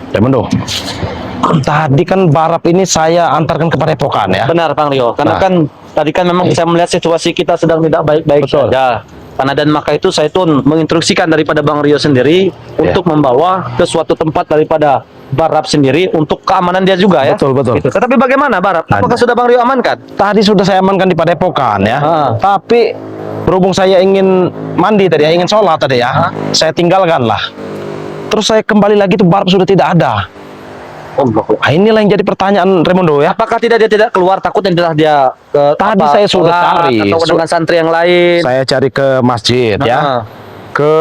Remondo, tadi kan Barap ini saya antarkan ke Padepokan ya. Benar Bang Rio, karena Nah. kan tadi kan memang saya melihat situasi kita sedang tidak baik-baik Betul. saja. Karena dan maka itu saya pun menginstruksikan daripada Bang Rio sendiri untuk membawa ke suatu tempat daripada Barap sendiri untuk keamanan dia juga ya. Betul, betul. Gitu. Tetapi bagaimana Barap? Apakah sudah Bang Rio amankan? Tadi sudah saya amankan di Padepokan ya. Ah. Tapi berhubung saya ingin mandi tadi ya, ingin sholat tadi ya, saya tinggalkan lah. Terus saya kembali lagi tuh Barap sudah tidak ada. Nah, inilah yang jadi pertanyaan Remondo ya. Apakah tidak dia tidak keluar takutnya adalah dia ke Tadi saya sudah sholat cari. atau dengan santri yang lain? Saya cari ke masjid ya, Ah. ke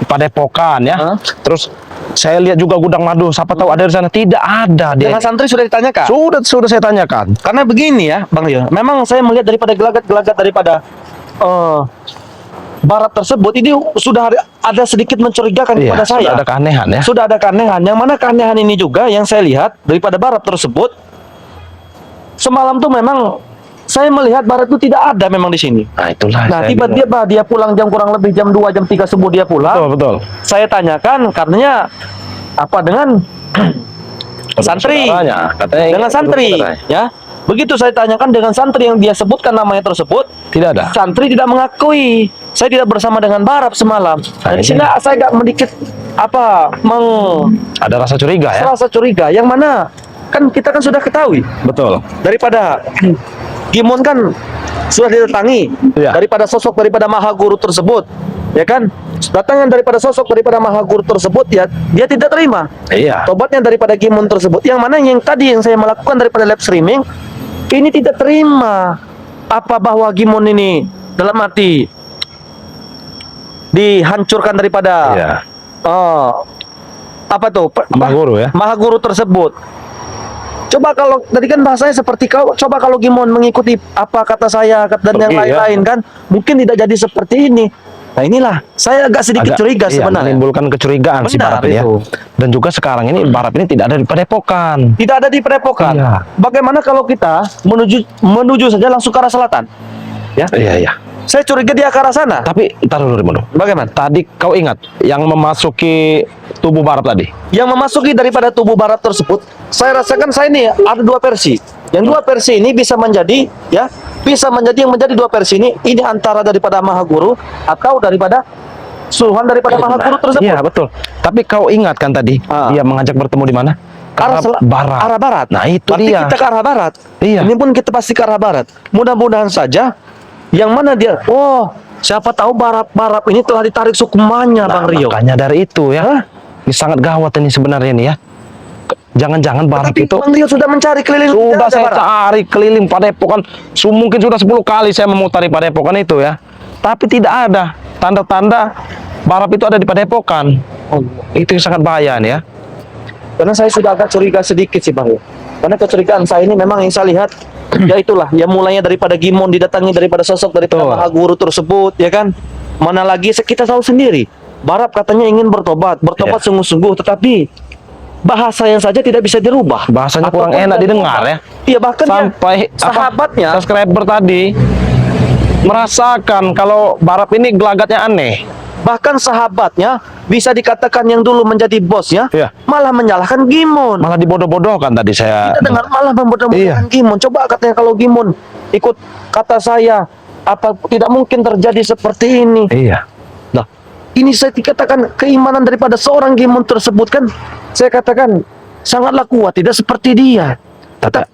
Padepokan ya. Ah. Terus saya lihat juga gudang madu, siapa tahu ada di sana. Tidak ada dia. Dengan santri sudah ditanyakan? Sudah saya tanyakan. Karena begini ya, Bang Rio. Memang saya melihat daripada gelagat-gelagat daripada Barap tersebut ini sudah ada sedikit mencurigakan kepada saya. Sudah ada keanehan ya. Sudah ada keanehan. Yang mana keanehan ini juga yang saya lihat daripada Barap tersebut. Semalam tuh memang saya melihat Barap itu tidak ada memang di sini. Nah, itulah. Nah, saya tiba-tiba dia pulang jam kurang lebih jam 2, jam 3 subuh dia pulang. Betul, betul. Saya tanyakan karenanya apa dengan santri? Saudaranya, katanya Dengan santri, saudaranya. ya. Begitu saya tanyakan dengan santri yang dia sebutkan namanya tersebut, Tidak ada. santri tidak mengakui. Saya tidak bersama dengan Barap semalam. Nah, di sini saya agak sedikit Ada rasa curiga ya. rasa curiga. Yang mana kan kita kan sudah ketahui Betul. daripada Gimon kan sudah didatangi Iya. daripada sosok daripada Maha Guru tersebut, ya kan? Datangan daripada sosok daripada Maha Guru tersebut, ya dia tidak terima. Iya. Tobatnya daripada Gimon tersebut, yang mana yang tadi yang saya melakukan daripada live streaming, ini tidak terima apa bahwa Gimon ini dalam arti dihancurkan daripada Iya. apa tuh Maha Guru ya. Maha Guru tersebut. Coba kalau tadi kan bahasanya seperti coba kalau Gimon mengikuti apa kata saya dan yang Iya. lain-lain kan mungkin tidak jadi seperti ini. Nah, inilah saya agak sedikit curiga iya, sebenarnya. menimbulkan kecurigaan si Benar, Barap ini ya. itu. Dan juga sekarang ini Barap ini tidak ada di Padepokan. Tidak ada di Padepokan. Iya. Bagaimana kalau kita menuju saja langsung ke arah selatan? Ya. Iya, iya. Saya curiga dia ke arah sana. Tapi taruh dulu Remondo. Bagaimana? Tadi kau ingat yang memasuki tubuh Barap tadi? Yang memasuki daripada tubuh Barap tersebut, saya rasakan saya ini ada dua versi. Yang dua versi ini bisa menjadi yang menjadi dua versi ini antara daripada Maha Guru atau daripada suruhan daripada Maha Guru tersebut. Iya, betul. Tapi kau ingat kan tadi dia mengajak bertemu di mana? Barat. Arah barat. Nah, itu berarti dia. kita ke arah barat. Iya. Ini pun kita pasti ke arah barat. Mudah-mudahan saja yang mana dia. Oh, siapa tahu Barap ini telah ditarik sukumannya, Bang Rio. Makanya dari itu ya. Ini sangat gawat ini sebenarnya ini ya. Jangan-jangan Barap Tapi itu Bang Rio sudah mencari keliling. sudah tidak ada saya Barap. cari keliling Padepokan. Mungkin sudah 10 kali saya memutari Padepokan itu ya. Tapi tidak ada tanda-tanda Barap itu ada di Padepokan. Itu yang sangat bahaya nih ya. Karena saya sudah agak curiga sedikit sih Bang. Karena kecurigaan saya ini memang yang saya lihat ya itulah ya mulainya daripada Gimon didatangi daripada sosok daripada Maha Guru tersebut ya kan. Mana lagi kita tahu sendiri Barap katanya ingin bertobat Iya. sungguh-sungguh, tetapi bahasa yang saja tidak bisa dirubah. Bahasanya kurang Ataupun enak tidak didengar dirubah. ya. Iya bahkan Sampai sahabatnya subscriber tadi merasakan kalau Barap ini gelagatnya aneh. bahkan sahabatnya bisa dikatakan yang dulu menjadi bosnya Iya. malah menyalahkan Gimon. Malah dibodoh-bodohkan tadi saya. Kita dengar malah membodoh-bodohkan Iya. Gimon. Coba katanya kalau Gimon ikut kata saya, apa tidak mungkin terjadi seperti ini. Iya. Nah, ini saya dikatakan keimanan daripada seorang Gimon tersebut kan, saya katakan sangatlah kuat, tidak seperti dia. Tapi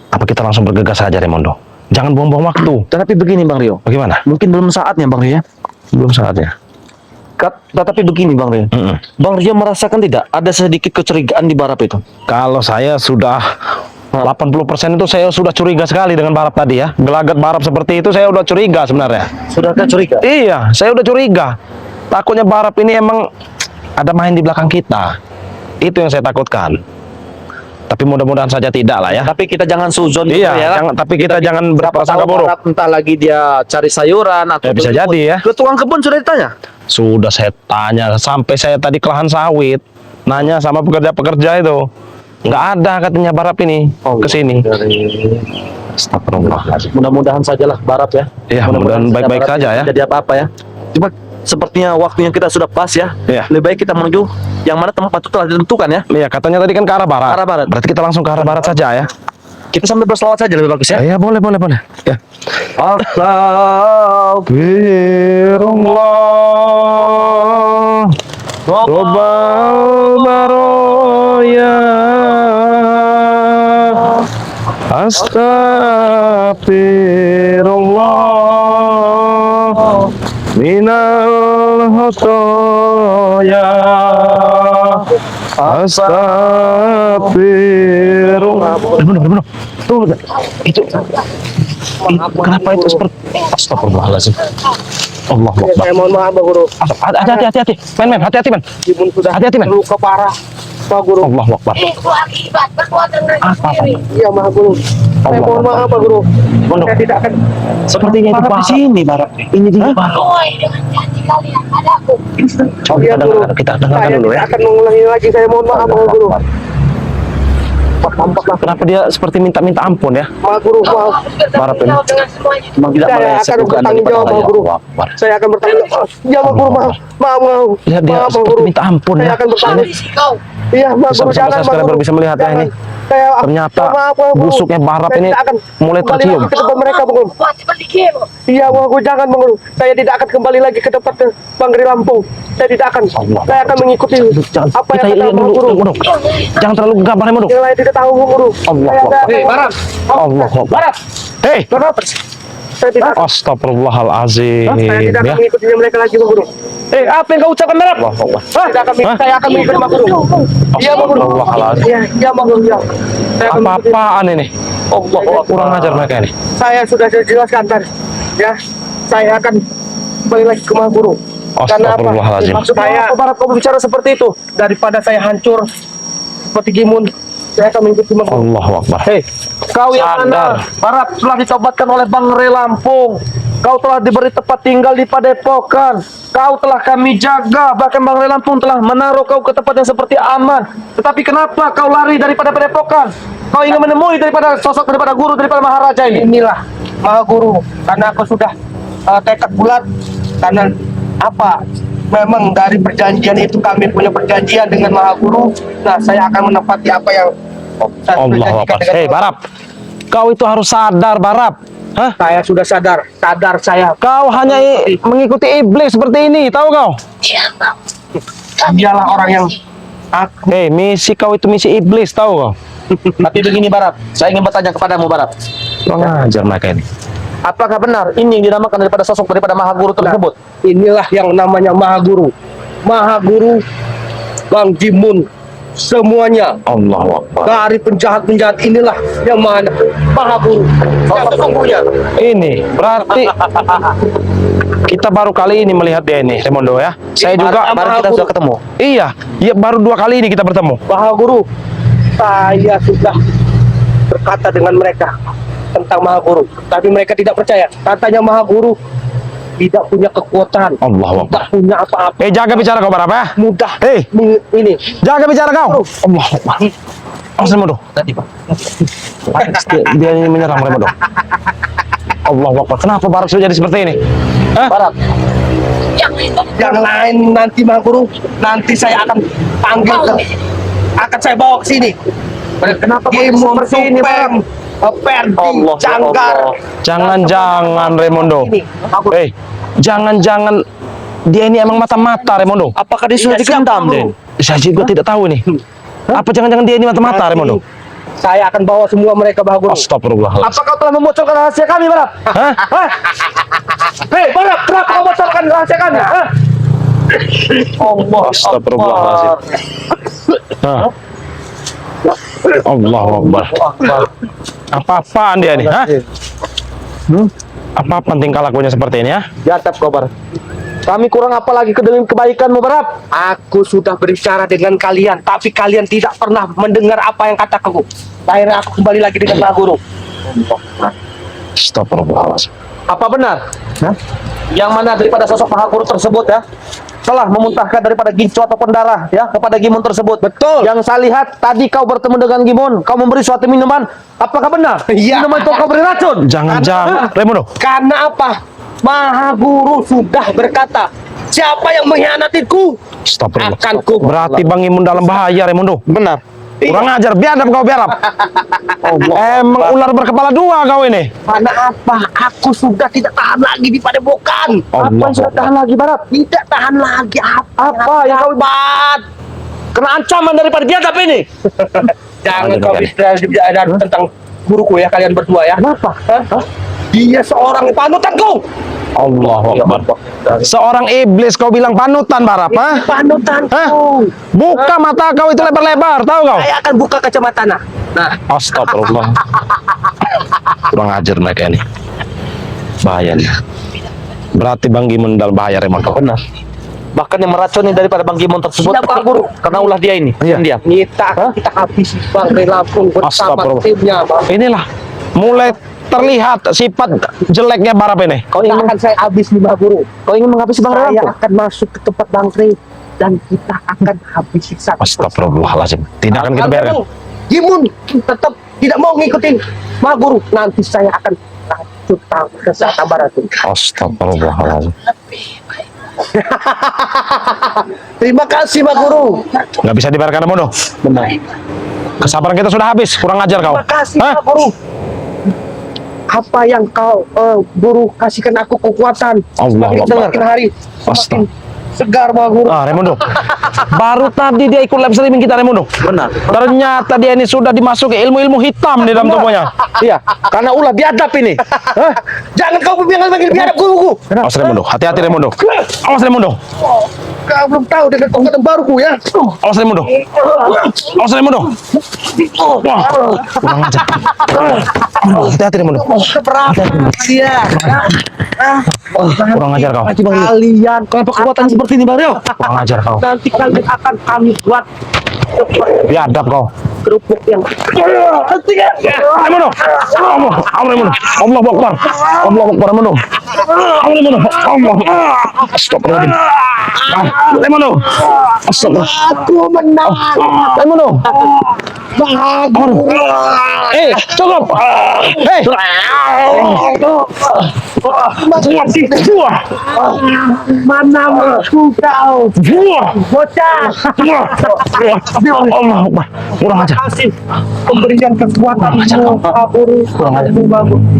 apa kita langsung bergegas saja Remondo? Jangan buang-buang waktu. Tetapi begini Bang Rio, Bagaimana? mungkin belum saatnya Bang Rio ya. Belum saatnya. Tetapi begini Bang Rio, Bang Rio merasakan tidak ada sedikit kecurigaan di Barap itu? Kalau saya sudah 80% itu saya sudah curiga sekali dengan Barap tadi ya. Gelagat Barap seperti itu saya udah curiga sebenarnya. Sudah ada curiga? Iya, saya udah curiga. Takutnya Barap ini emang ada main di belakang kita. Itu yang saya takutkan. Tapi mudah-mudahan saja tidak lah ya. Tapi kita jangan suzon Iya, ya. tapi kita jangan Siapa berprasangka tahu buruk. Barap entah lagi dia cari sayuran atau Ya, bisa kebun. jadi ya. Ke tukang kebun sudah ditanya? Sudah saya tanya sampai saya tadi ke lahan sawit, nanya sama pekerja-pekerja itu. Nggak ada katanya Barap ini ke sini. Astagfirullah. Mudah-mudahan sajalah Barap ya. Iya, mudah-mudahan baik-baik Barap saja ya. Jadi apa-apa ya. Coba sepertinya waktunya kita sudah pas ya. Iya. Lebih baik kita menuju yang mana tempat itu telah ditentukan ya. Iya, katanya tadi kan ke arah barat. Arah barat. Berarti kita langsung ke arah barat saja ya. Kita sambil berselawat saja lebih bagus ya. Ya, boleh. Ya. Astagfirullah. Robbal baroya. Astagfirullah minal khotoya. Astagfirullah. Benar. Tuh, itu. Kenapa itu seperti astagfirullahaladzim. Allah Akbar. Saya mohon maaf Pak Guru. Hati-hati. Men, hati-hati, men. Ibu sudah Hati-hati, men. luka parah Pak Guru. Allah Akbar. Itu akibat perbuatan mereka Apa? sendiri. Iya Maha Guru. Saya mohon maaf Pak Guru. Pondok. Saya tidak akan Sepertinya itu Barat di sini barat. Ini di Barat. Sesuai dengan janji kalian padaku. Coba Iya, Guru. kita dengarkan Saya dulu ya. tidak akan mengulangi lagi. Saya mohon maaf Maha Guru. Kenapa dia seperti minta ampun ya? Maha Guru, maaf. Barat ini. Bertanggung jawab dengan semuanya. Memang tidak Saya meleset akan dugaan bertanggung daripada jawab, saya. Guru. Allah Akbar. Saya akan bertanggung jawab. Ya Maha Guru, maaf. Maaf. Lihat dia Maaf, Maha seperti Guru. minta ampun Saya ya. akan bertanggung. Habis kau. Iya Maha Guru, Bersama jangan Maha subscriber Guru. bisa melihat ya Jangan. ini. Saya Ternyata maaf, Maha Guru. busuknya Barat Saya ini tidak akan mulai kembali tercium. lagi ke tempat mereka, Bang Guru. Buat seperti game. Iya, Bang Guru, jangan Bang Guru. Saya tidak akan kembali lagi ke tempat Bang Geri Lampung. Saya tidak akan. Allah. Saya akan mengikuti Jangan apa kita yang kata lihat Bang dulu, Guru. Mondok. Jangan terlalu gegabah ya, Mondok. Yang lain tidak tahu, Bang Guru. Allah Saya Akbar. akan- Barat. Allah Akbar. Barat. Hei, Barat. Saya tidak akan. astagfirullahalazim Saya tidak akan ya. mengikuti mereka lagi, Bang Guru. Apa yang kau ucapkan Barat? Allah Akbar. Tidak akan. Hah? Saya akan mengikuti Bang Guru. Iya, Bang Guru. Astagfirullahaladzim. Iya, iya, Bang Guru. Iya. Saya akan mengikuti. Apa-apaan ini? Allah Akbar. Kurang ajar mereka ini. Saya sudah jelaskan tadi. Ya, saya akan kembali lagi ke Maha Guru. Karena apa? Astagfirullahaladzim. Maksud saya, Barat kau bicara seperti itu. Daripada saya hancur seperti Gimun, saya akan mengikuti Maha Guru. Allah Akbar. Hei, kau yang Sadar. mana? Barat telah ditobatkan oleh Bang Re Lampung. Kau telah diberi tempat tinggal di Padepokan. Kau telah kami jaga. Bahkan Bang Re Lampung telah menaruh kau ke tempat yang seperti aman. Tetapi kenapa kau lari daripada Padepokan? Kau ingin menemui daripada sosok daripada guru daripada Maharaja ini. Inilah Maha Guru, karena aku sudah tekad bulat. Karena apa? Memang dari perjanjian itu kami punya perjanjian dengan Maha Guru. Nah, saya akan menepati apa yang saya Allah perjanjikan Akbar. dengan Hei, Maha Barap. Kau itu harus sadar, Barap. Hah? Saya sudah sadar saya. Kau hanya mengikuti iblis seperti ini, tahu kau? Diam. Dialah orang yang aku. Hei, misi kau itu misi iblis, tahu kau? Tapi begini Barat, saya ingin bertanya kepadamu Barat. Kurang ajar mereka ini. Apakah benar ini yang dinamakan daripada sosok daripada Maha Guru tersebut? Inilah yang namanya Maha Guru. Maha Guru, Bang Jimun, semuanya Allah Akbar. dari penjahat-penjahat inilah yang Maha Guru. Yang sesungguhnya. Ini berarti kita baru kali ini melihat dia ini, Remondo ya. Saya juga Barat kita sudah ketemu. Iya, ya baru 2 kali ini kita bertemu. Maha Guru, saya sudah berkata dengan mereka tentang Maha Guru, tapi mereka tidak percaya. Katanya Maha Guru tidak punya kekuatan, Allah tidak Akbar. punya apa-apa, Jaga bicara kau Barap ya. mudah. Hei, Ini jaga bicara kau. Allah Akbar. Awas Remondo. Tadi Pak. Dia ini menyerang Remondo. Allah Akbar. Kenapa Barap sudah jadi seperti ini? Hah? Barat. Yang itu. yang lain nanti Maha Guru, nanti saya akan panggil akan saya bawa ke sini. Kenapa Gimun, seperti ini Supem, Barat? Perdi, Allah, Janggar. Allah. Jangan-jangan Remondo. Ini, Maha Guru. Jangan-jangan dia ini emang mata-mata Remondo. Apakah dia sudah Iya, siap, digendam, Bang Den? Guru. Saya juga tidak tahu nih. Apa jangan-jangan dia ini mata-mata Remondo? Saya akan bawa semua mereka Maha Guru. Astagfirullahaladzim. Apa kau telah membocorkan rahasia kami, Barat? Hah? Hah? Hei, Barat, kenapa kau bocorkan rahasia kami? Hah? Allah, Astagfirullahaladzim. Hah? Allah Akbar. Apa-apaan dia nih? Hah? Apa-apaan tingkah lakunya seperti ini ya? Jatap kau, Barat. Kami kurang apa lagi dengan kebaikanmu, Barat? Aku sudah berbicara dengan kalian, tapi kalian tidak pernah mendengar apa yang kataku. Akhirnya aku kembali lagi dengan Maha Guru. Astagfirullahaladzim. Apa benar? Yang mana daripada sosok Maha Guru tersebut ya telah memuntahkan daripada gincu ataupun darah ya kepada Gimun tersebut. Betul. Yang saya lihat tadi kau bertemu dengan Gimun, kau memberi suatu minuman. Apakah benar? Iya. Minuman itu kau beri racun. Jangan-jangan Remondo. Karena apa? Maha Guru sudah berkata, siapa yang mengkhianatiku Astagfirullah. akan ku Berarti Bang Imun dalam bahaya, Raimundo. Benar. Kurang ajar, biadab kau biadab. Emang ular berkepala dua kau ini. Karena apa? Aku sudah tidak tahan lagi di padepokan. Allah. Apa yang sudah tahan lagi, Barat? Tidak tahan lagi. Apa yang kau buat? Kena ancaman daripada biadab ini. Jangan Aduh, kau jangan. bicara tentang guruku ya, kalian berdua ya. Kenapa? Hah? Dia seorang panutanku. Allah Akbar. Seorang iblis kau bilang panutan, Barap, ha? Panutanku. Hah? Buka mata kau itu lebar-lebar, tahu kau? Saya akan buka kacamata nah. Astagfirullah. Kurang ajar mereka ini. Bahaya nih. Berarti Bang Gimun dalam bahaya, Raimundo. Benar. Bahkan yang meracuni daripada Bang Gimon tersebut Siapa, Guru? karena ulah dia ini. Iya. Dia. Kita habis Bang Lampung bersama Astagfirullah. timnya, Bang. Inilah mulai terlihat sifat jeleknya Barap ini. Kau ingin akan saya habis lima guru. Kau ingin menghabisi Bang Saya Lampung? akan masuk ke tempat Bang Rey dan kita akan habisi satu. Astagfirullahaladzim. Tidak akan kita biarkan. Gimun tetap tidak mau ngikutin Ma Guru. Nanti saya akan lanjut ke Barat. Astagfirullahaladzim. Terima kasih Ma Guru. Nggak bisa dibiarkan, Raimundo. Benar. Kesabaran kita sudah habis. Kurang ajar kau. Terima kasih Hah? Ma Guru. Apa yang kau Guru kasihkan aku kekuatan Allah semakin hari semakin segar Ma Guru. Raimundo. Baru tadi dia ikut live streaming kita, Raimundo. Benar. Ternyata dia ini sudah dimasuki ilmu-ilmu hitam di dalam tubuhnya. Iya, karena ulah biadab ini. Hah? Jangan kau panggil biadab guruku. Awas Raimundo, hati-hati Raimundo. Awas Raimundo. Kau belum tahu dengan kekuatan baruku ya. Awas Raimundo. Awas Raimundo. Wah, kurang ajar. Hati-hati Raimundo. Keberatan dia. Kurang ajar kau. Kalian Kenapa kekuatan seperti ini, Bang Rio? Kurang ajar kau. nanti kalian akan kami buat Biadab kau. kerupuk yang Raimundo. Allah Raimundo. Allah Akbar. Allah Akbar Raimundo. Allah Raimundo. Allah. Astagfirullahaladzim. Raimundo. Astagfirullah. aku menang. Raimundo. Cukup. Mana musuh kau? Bocah. Allah Akbar. Kurang ajar. Kasih pemberian kekuatan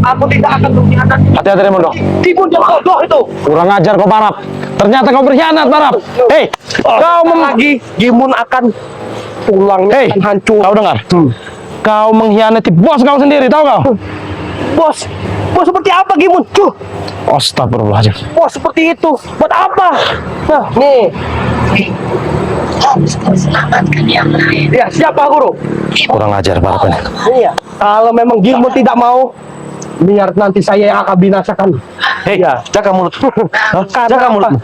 aku tidak akan berkhianat. Hati-hati Raimundo. Timun yang bodoh itu. Kurang ajar kau Barap. Ternyata kau berkhianat Barap. Hei, kau Lagi Gimun akan tulangnya Hei, akan hancur. kau dengar? Kau mengkhianati bos kau sendiri, tahu kau? Bos seperti apa Gimun? Astagfirullahaladzim. Bos seperti itu. Buat apa? Nah, nih. Harus selamatkan yang lain. Ya, siapa Guru? Kurang ajar Barap ini. Iya. Kalau memang Gimun tidak mau, biar nanti saya yang akan binasakan. Hei, jaga mulut. Jaga mulutmu.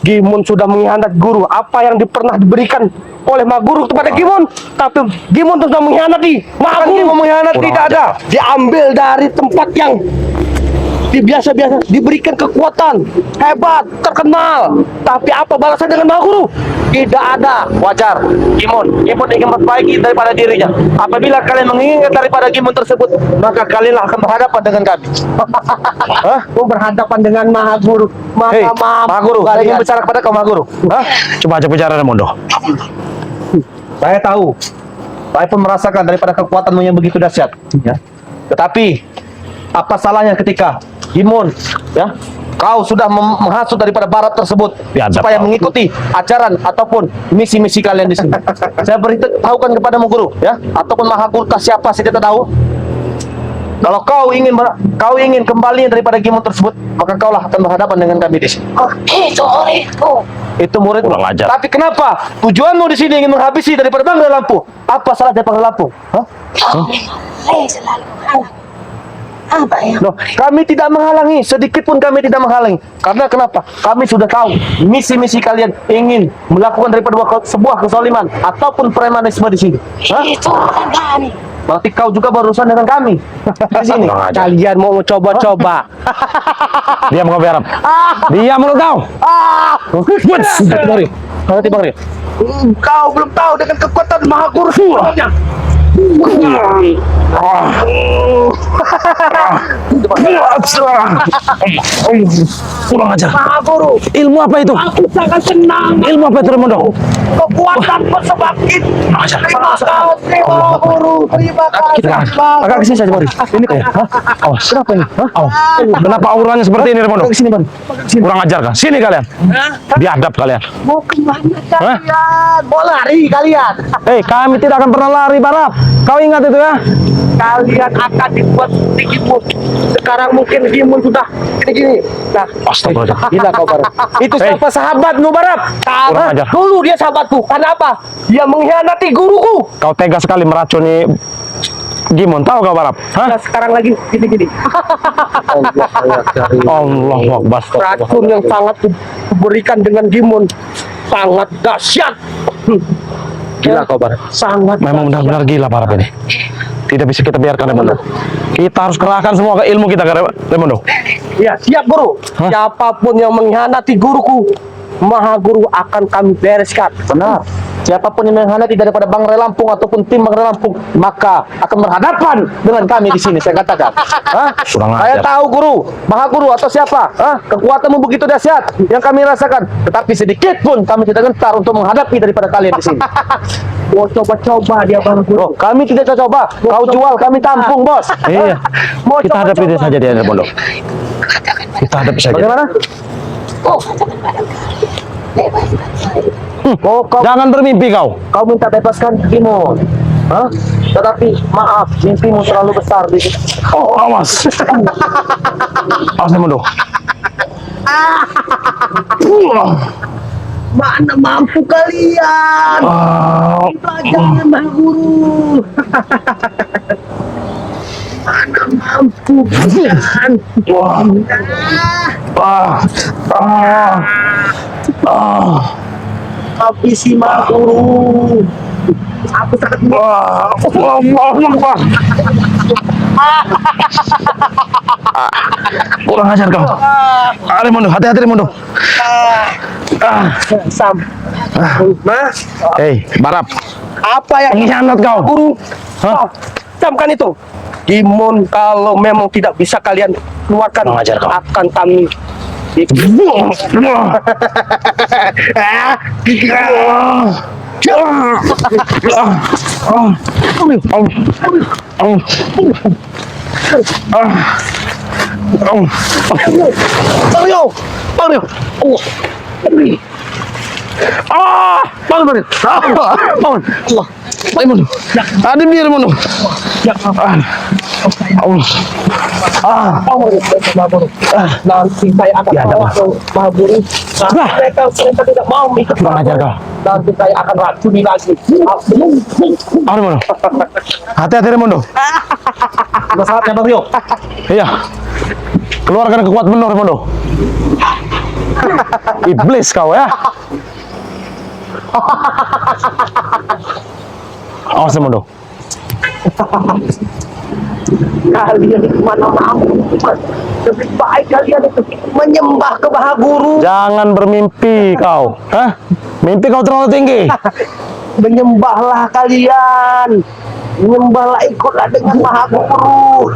Gimun sudah mengkhianat guru. Apa yang pernah diberikan oleh Ma Guru kepada Gimun, tapi Gimun sudah mengkhianati. Ma Guru mengkhianati tidak ada. Diambil dari tempat yang biasa-biasa, diberikan kekuatan hebat, terkenal. Tapi apa balasan dengan Ma Guru? Tidak ada. Wajar. Gimon ingin memperbaiki daripada dirinya. Apabila kalian mengingat daripada Gimon tersebut, maka kalian akan berhadapan dengan kami. Hah? Mau berhadapan dengan Maha Guru. Hei, Maka maaf. Maha Guru, saya ingin bicara kepada kau, Maha Guru. Hah? Coba aja bicara Raimundo. Saya tahu, saya pun merasakan daripada kekuatanmu yang begitu dahsyat. Ya. Tetapi, apa salahnya ketika Gimon, ya, kau sudah menghasut daripada barat tersebut Biadab supaya kau. mengikuti ajaran ataupun misi-misi kalian di sini. Saya beritahukan kepadamu Guru, ya, ataupun Maha Guru siapa saya tidak tahu. Kalau kau ingin kembali daripada Gimon tersebut, maka kaulah akan berhadapan dengan kami di sini. Oh, itu muridku. Itu murid. Kurang ajar. Tapi kenapa tujuanmu di sini ingin menghabisi daripada Bangga Lampu? Apa salah dari Bangga Lampu? Hah? Saya selalu menghalang. Apa yang Loh, kami tidak menghalangi, sedikit pun kami tidak menghalangi. Karena kenapa? Kami sudah tahu misi-misi kalian ingin melakukan daripada sebuah kezaliman ataupun premanisme di sini. Hah? itu akan kami? Berarti kau juga berurusan dengan kami di sini. Kurang ajar. Kalian mau coba-coba. Diam kau Barap. Diam mulut kau. Hati Bang Rio. Kau belum tahu dengan kekuatan Maha Guru sebenarnya. Kurang ajar. Mahaguru, Ilmu apa itu? aku sangat senang. Ilmu apa itu Remondo? Kekuatanku semakin. Terima kasih Mahaguru. Terima kasih. Agak kesini saja, Bari. Ini kok. Awas. Kenapa ini? Awas. Kenapa auranya seperti ini Remondo? Agak kesini, Bari. Kurang ajar kan? Sini kalian. Biadab kalian. Mau kemana kalian? Mau lari kalian? Hei, kami tidak akan pernah lari, Barap. Kau ingat itu ya? Kalian akan dibuat seperti Gimun. Sekarang mungkin Gimun sudah gini-gini. Nah, Astagfirullah. Gila kau, Barap. Itu siapa sahabatmu, Barap? Kurang ajar. dulu dia sahabatku. Karena apa? Dia mengkhianati guruku. Kau tega sekali meracuni Gimon. Tahu kau Barap? Hah? Nah, sekarang lagi gini-gini. Allahu Akbar. Racun yang sangat kuberikan dengan Gimun sangat dahsyat. Gila kau, Barap. Sangat Memang benar-benar gila Barap ini. Tidak bisa kita biarkan Remondo. Kita harus kerahkan semua ke ilmu kita ke Remondo. Ya, siap guru. Hah? Siapapun yang mengkhianati guruku, Mahaguru akan kami bereskan. Benar. Siapapun yang mengkhianati daripada Bang Ray Lampung ataupun tim Bang Ray Lampung, maka akan berhadapan dengan kami di sini. Saya katakan. Hah? Kurang Saya ajar. tahu guru, Maha Guru atau siapa? Hah? Kekuatanmu begitu dahsyat yang kami rasakan. Tetapi sedikit pun kami tidak gentar untuk menghadapi daripada kalian di sini. Mau coba-coba dia Mahaguru. Oh, kami tidak coba. Kau jual, kami tampung, bos. Iya. Mau Kita hadapi dia coba-coba. saja dia Remondo. Katakan Kita hadapi saja. Bagaimana? oh, katakan barangkali. Bebas. Oh, kau Jangan bermimpi kau. minta bebaskan Gimun. Hah? Tetapi maaf, mimpimu terlalu besar di Oh, awas. Awas Remondo. Mana mampu kalian? Belajar dengan Mahaguru. Mana mampu kalian? Habisi Mahaguru. Aku sangat Kurang ajar kau. Remondo, hati-hati Remondo. Sam. Mas, Hei, Barap. apa yang Pengkhianat kau. guru? Hah? Camkan itu. Gimun kalau memang tidak bisa kalian keluarkan Kurang ajar kau. akan kami Ada dia Remondo. nanti saya akan Ya, ada, bawa Mas. ke Mahaguru. Nah, mereka tidak mau ikut Kurang ajar kau. nanti saya akan racuni lagi. Remondo. Hati-hati Remondo. Sudah saatnya Bang Rio. Iya. Keluarkan kekuatan benar Remondo. Iblis kau ya. Awas Remondo. Kalian itu mana mampu? Lebih baik kalian itu menyembah ke Mahaguru, Jangan bermimpi kau. Hah? Mimpi kau terlalu tinggi. menyembahlah kalian, menyembahlah ikutlah dengan Mahaguru.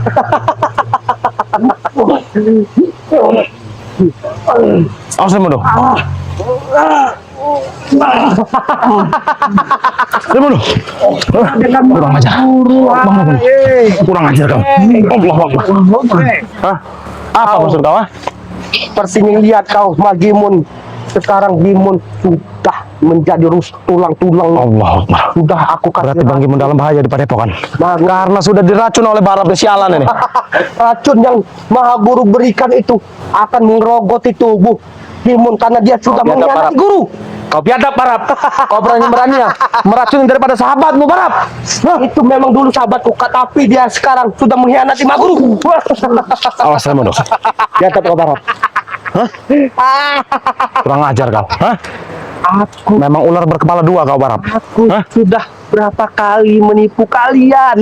Awas Remondo. Remondo. Kurang ajar. Kurang ajar kau. Allah Akbar. Hah? Apa maksud kau? Ah? Persingin lihat kau, Magimun. Sekarang Gimun sudah menjadi tulang-tulang. Allah Akbar. Sudah aku kasih Berarti Bang Gimun dalam bahaya di Padepokan. Nah, Karena sudah diracun oleh Barap dan sialan ini. racun yang Mahaguru berikan itu akan mengerogoti tubuh Gimun karena dia sudah biadab, mengkhianati Barap. guru. Kau biadab, Barap. Kau berani-beraninya meracuni daripada sahabatmu, Barap. Itu memang dulu sahabatku, tapi dia sekarang sudah mengkhianati Mahaguru. Awas Remondo. Biadab kau, Barap. Kurang ajar kau. Hah? Aku Memang ular berkepala dua kau Barap. Hah? sudah berapa kali menipu kalian.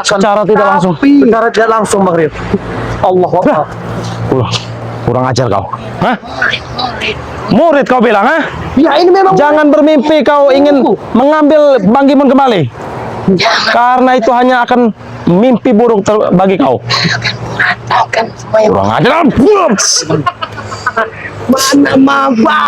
Secara tidak langsung. Secara tidak langsung, Bang Rio. Allah Akbar. Kurang ajar kau. Hah? Murid kau bilang, hah? Ya ini memang Jangan bermimpi kau ingin mengambil Bang Gimun kembali. Karena itu hanya akan mimpi buruk bagi kau. akan meratakan semua yang Kurang ajar. Mana maba?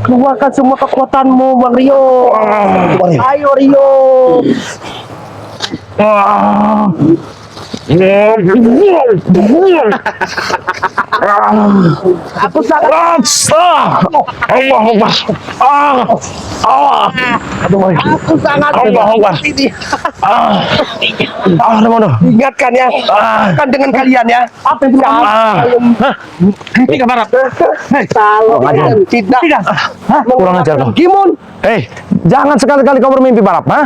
Keluarkan semua kekuatanmu, Bang Rio. Ayo Rio. Aku sangat Allah Akbar. aku sangat Allah Akbar. ini. Remondo. Ingatkan ya, kan dengan kalian ya. Apa yang Tiga barat. kalau kalian tidak Kurang ajar kau. Gimon, Jangan sekali-kali kau bermimpi balap, ha?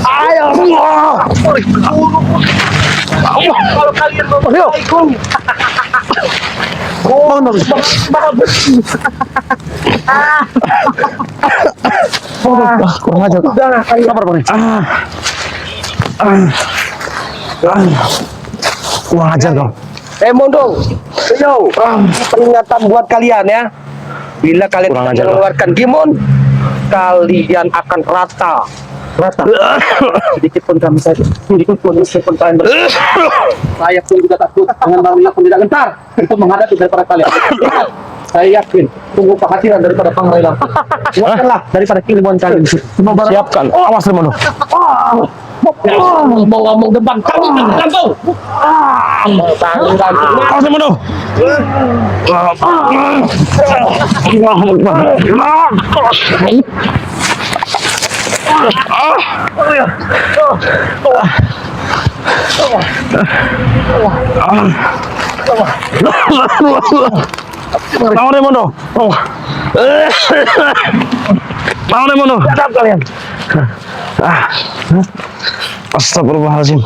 ayo. Kalau kalian mau bersaing, Kurang ajar kau. Sabar, Bang. Kurang ajar kau. Mondo, Rio, peringatan buat kalian ya. Bila kalian Kurang ajar, mengeluarkan Gimon, kalian akan rata. Sedikit pun kami saja, sedikit pun meskipun kalian saya pun juga takut dengan Bang Rio pun tidak gentar untuk menghadapi daripada kalian. Ingat, saya yakin tunggu kehadiran daripada Pangeran. Kuatkanlah daripada kilmuan kalian. Siapkan. Awas, Remondo. Mau ngomong depan kami kampung. Awas, Remondo. Bangun, Remondo. Bangun, Remondo. Siap kalian. Astagfirullahaladzim.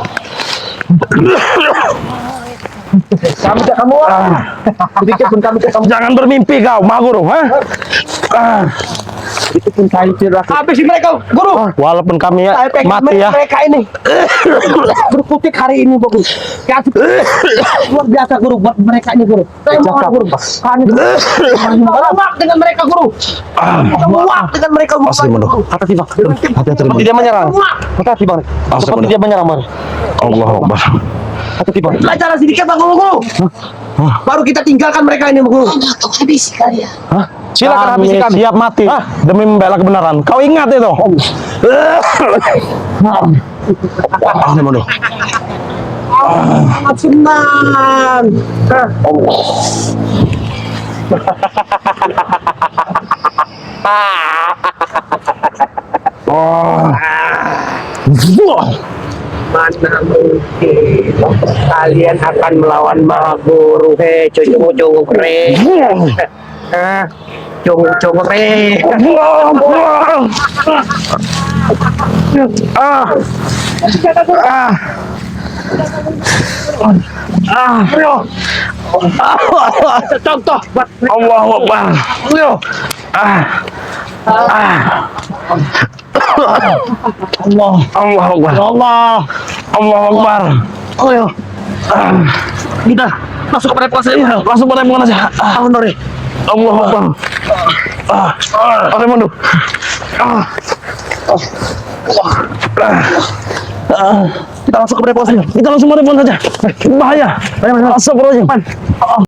Kami tidak kamu. Sedikit pun kami tidak kamu. Jangan bermimpi kau, Mahaguru, ha? Itu pun kami tidak. Habis mereka, guru. Walaupun kami Saya pengen mati ya. mereka ini berkutik hari ini, bagus. Ya, luar biasa guru buat mereka ini, guru. Saya mohon guru. Kami muak dengan mereka, guru. Kita muak dengan mereka, guru. Asli, Mondo. Hati-hati, Bang. Hati-hati, Remondo. Dia menyerang. Hati-hati, Bang. Asli, Seperti Mondo. dia menyerang, Bang. Allah Akbar. Hati-hati, Bang. Pelajaran sedikit, Bang, guru. Baru kita tinggalkan mereka ini, guru. untuk habisi kalian. Silakan habisi kami. Siap mati demi membela kebenaran. Kau ingat itu. Remondo. Sangat senang. Mana mungkin kalian akan melawan Mahaguru, cunggu re, cunggu re. Contoh buat Allahu Akbar. Allah Akbar. Allah. Allahu Akbar. Ayo. Kita masuk kepada puasa ini. Langsung pada pengen aja. Honore. Allahu Akbar. Remondo. Kita masuk kepada puasa ini. Kita langsung pada pengen saja. Bahaya. Astagfirullahaladzim.